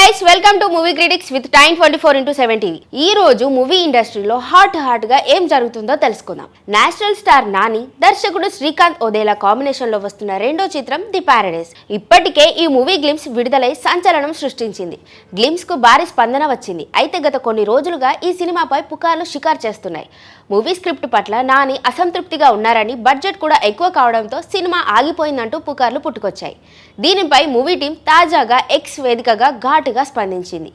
Guys welcome to movie critics with time 24/7 TV. ఈ రోజు movie ఇండస్ట్రీలో హాట్ గా ఏం జరుగుతుందో తెలుసుకుందాం. నేషనల్ స్టార్ నాని, దర్శకుడు శ్రీకాంత్ ఓదేలా కాంబినేషన్ లో వస్తున్న రెండో చిత్రం ది పారడైస్. ఇప్పటికే ఈ మూవీ గ్లిమ్స్ విడుదలై సంచలనం సృష్టించింది. గ్లిమ్స్ కు భారీ స్పందన వచ్చింది. అయితే గత కొన్ని రోజులుగా ఈ సినిమాపై పుకార్లు షికారు చేస్తున్నాయి. మూవీ స్క్రిప్ట్ పట్ల నాని అసంతృప్తిగా ఉన్నారని, బడ్జెట్ కూడా ఎక్కువ కావడంతో సినిమా ఆగిపోయిందంటూ పుకార్లు పుట్టుకొచ్చాయి. దీనిపై మూవీ టీం తాజాగా ఎక్స్ వేదికగా ఘాటుగా స్పందించింది.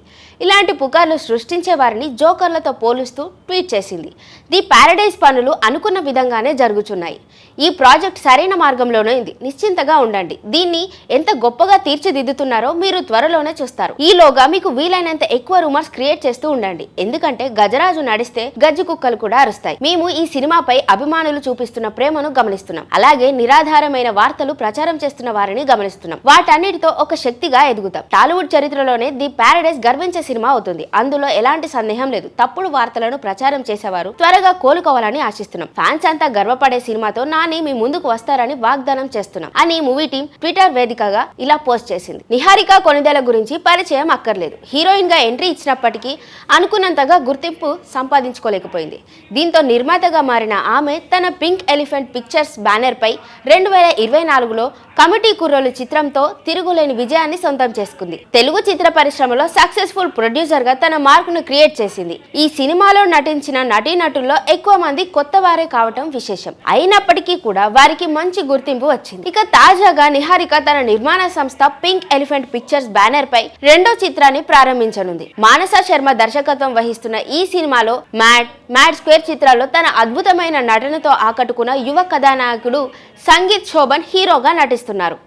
ఇలాంటి పుకార్లు సృష్టించే వారిని జోకర్లతో పోలుస్తూ ట్వీట్ చేసింది. ది పారడైస్ పనులు అనుకున్న విధంగానే జరుగుతున్నాయి. ఈ ప్రాజెక్ట్ సరైన మార్గంలోనే ఉంది. నిశ్చింతగా ఉండండి. దీన్ని ఎంత గొప్పగా తీర్చిదిద్దుతున్నారో మీరు త్వరలోనే చూస్తారు. ఈలోగా మీకు వీలైనంత ఎక్కువ రూమర్స్ క్రియేట్ చేస్తూ ఉండండి. ఎందుకంటే గజరాజు నడిస్తే గజ్జి కుక్కలు కూడా అరుస్తాయి. మేము ఈ సినిమాపై అభిమానులు చూపిస్తున్న ప్రేమను గమనిస్తున్నాం. అలాగే నిరాధారమైన వార్తలు ప్రచారం చేస్తున్న వారిని గమనిస్తున్నాం. వాటన్నిటితో ఒక శక్తిగా ఎదుగుతాం. టాలీవుడ్ చరిత్రలోనే ది పారడైస్ గర్వించే సినిమా అవుతుంది. అందులో ఎలాంటి సందేహం లేదు. తప్పుడు వార్తలను ప్రచారం చేసేవారు త్వరగా కోలుకోవాలని ఆశిస్తున్నాం. ఫ్యాన్స్ అంతా గర్వపడే సినిమాతో నాని మీ ముందుకు వస్తారని వాగ్దానం చేస్తున్నాం అని మూవీ టీం ట్విట్టర్ వేదికగా ఇలా పోస్ట్ చేసింది. నిహారిక కొనిదెల గురించి పరిచయం అక్కర్లేదు. హీరోయిన్ గా ఎంట్రీ ఇచ్చినప్పటికీ అనుకున్నంతగా గుర్తింపు సంపాదించుకోలేకపోయింది. దీంతో నిర్మాతగా మారిన ఆమె తన పింక్ ఎలిఫెంట్ పిక్చర్స్ బ్యానర్ పై 2024లో కమిటీ కుర్రోలు చిత్రంతో తిరుగులేని విజయాన్ని సొంతం చేసుకుంది. తెలుగు చిత్ర పరిశ్రమలో సక్సెస్ఫుల్ ప్రొడ్యూసర్ గా తన మార్కును క్రియేట్ చేసింది. ఈ సినిమాలో నటించిన నటీనటుల్లో ఎక్కువ మంది కొత్త వారే కావటం విశేషం. అయినప్పటికీ కూడా వారికి మంచి గుర్తింపు వచ్చింది. ఇక తాజాగా నిహారిక తన నిర్మాణ సంస్థ పింక్ ఎలిఫెంట్ పిక్చర్స్ బ్యానర్ పై రెండో చిత్రాన్ని ప్రారంభించనుంది. మానస శర్మ దర్శకత్వం వహిస్తున్న ఈ సినిమాలో మ్యాడ్ స్క్వేర్ చిత్రాల్లో తన అద్భుతమైన నటనతో ఆకట్టుకున్న యువ కథానాయకుడు సంగీత్ శోభన్ హీరోగా నటిస్తున్నారు.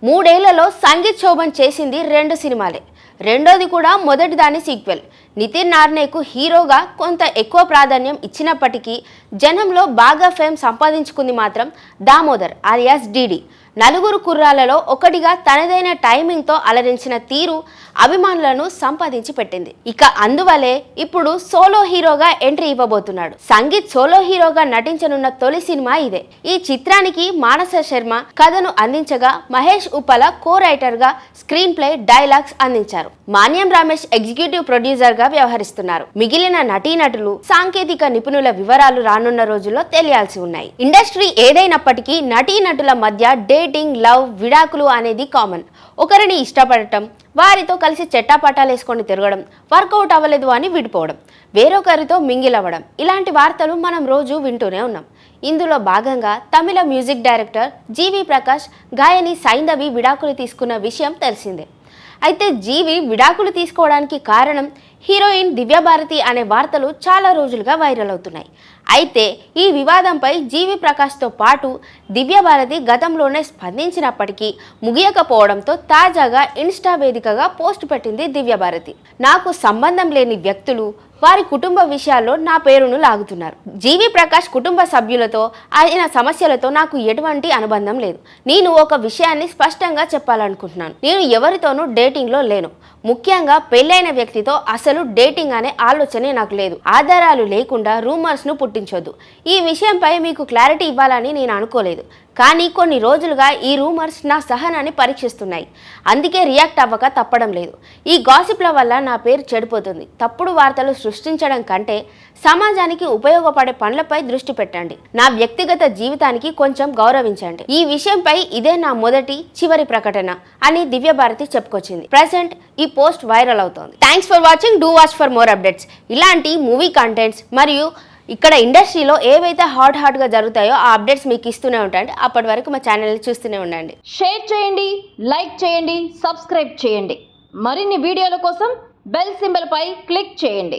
3 ఏళ్లలో సంగీత్ శోభన్ చేసింది 2 సినిమాలే. రెండోది కూడా మొదటి దాని సీక్వెల్. నితిన్ నార్నేకు హీరోగా కొంత ఎక్కువ ప్రాధాన్యం ఇచ్చినప్పటికీ జనంలో బాగా ఫేమ్ సంపాదించుకుంది మాత్రం దామోదర్ alias డిడి. 4 కుర్రాలలో ఒకటిగా తనదైన టైమింగ్తో అలరించిన తీరు అభిమానులను సంపాదించి పెట్టింది. ఇక అందువలే ఇప్పుడు సోలో హీరోగా ఎంట్రీ ఇవ్వబోతున్నాడు. సంగీత్ సోలో హీరోగా నటించనున్న తొలి సినిమా ఇదే. ఈ చిత్రానికి మానస శర్మ కథను అందించగా మహేష్ ఉప్పల కో రైటర్ గా స్క్రీన్ ప్లే డైలాగ్స్ అందించారు. మాన్యం రమేష్ ఎగ్జిక్యూటివ్ ప్రొడ్యూసర్ గా వ్యవహరిస్తున్నారు. మిగిలిన నటీనటులు, సాంకేతిక నిపుణుల వివరాలు రానున్న రోజుల్లో తెలియాల్సి ఉన్నాయి. ఇండస్ట్రీ ఏదైనప్పటికీ నటీనటుల మధ్య డేటింగ్, లవ్, విడాకులు అనేది కామన్. ఒకరిని ఇష్టపడటం, వారితో కలిసి చెట్టాపట్టాలు వేసుకొని తిరగడం, వర్కౌట్ అవ్వలేదు అని విడిపోవడం, వేరొకరితో మింగిల్ అవ్వడం, ఇలాంటి వార్తలు మనం రోజు వింటూనే ఉన్నాం. ఇందులో భాగంగా తమిళ మ్యూజిక్ డైరెక్టర్ జీవి ప్రకాష్, గాయని సైంధవి విడాకులు తీసుకున్న విషయం తెలిసిందే. అయితే జీవి విడాకులు తీసుకోవడానికి కారణం హీరోయిన్ దివ్యభారతి అనే వార్తలు చాలా రోజులుగా వైరల్ అవుతున్నాయి. అయితే ఈ వివాదంపై జీవి ప్రకాష్తో పాటు దివ్యభారతి గతంలోనే స్పందించినప్పటికీ ముగియకపోవడంతో తాజాగా ఇన్స్టా వేదికగా పోస్ట్ పెట్టింది దివ్యభారతి. నాకు సంబంధం లేని వ్యక్తులు వారి కుటుంబ విషయాల్లో నా పేరును లాగుతున్నారు. జీవి ప్రకాష్ కుటుంబ సభ్యులతో ఆయన సమస్యలతో నాకు ఎటువంటి అనుబంధం లేదు. నేను ఒక విషయాన్ని స్పష్టంగా చెప్పాలనుకుంటున్నాను. నేను ఎవరితోనూ డేటింగ్లో లేను. ముఖ్యంగా పెళ్ళైన వ్యక్తితో అసలు డేటింగ్ అనే ఆలోచనే నాకు లేదు. ఆధారాలు లేకుండా రూమర్స్ను పుట్టించొద్దు. ఈ విషయంపై మీకు క్లారిటీ ఇవ్వాలని నేను అనుకోలేదు. కానీ కొన్ని రోజులుగా ఈ రూమర్స్ నా సహనాన్ని పరీక్షిస్తున్నాయి. అందుకే రియాక్ట్ అవ్వక తప్పడం లేదు. ఈ గాసిప్ల వల్ల నా పేరు చెడిపోతుంది. తప్పుడు వార్తలు సృష్టించడం కంటే సమాజానికి ఉపయోగపడే పనులపై దృష్టి పెట్టండి. నా వ్యక్తిగత జీవితానికి కొంచెం గౌరవించండి. ఈ విషయంపై ఇదే నా మొదటి, చివరి ప్రకటన అని దివ్యభారతి చెప్పుకొచ్చింది. ప్రెసెంట్ ఈ పోస్ట్ వైరల్ అవుతోంది. Thanks for watching. Do watch for more updates. ఇలాంటి మూవీ కంటెంట్స్ మరియు ఇక్కడ ఇండస్ట్రీలో ఏవైతే హాట్గా జరుగుతాయో ఆ అప్డేట్స్ మీకు ఇస్తూనే ఉంటాయండి. అప్పటి వరకు మా ఛానల్ని చూస్తూనే ఉండండి. షేర్ చేయండి, లైక్ చేయండి, సబ్స్క్రైబ్ చేయండి. మరిన్ని వీడియోల కోసం బెల్ సింబల్ పై క్లిక్ చేయండి.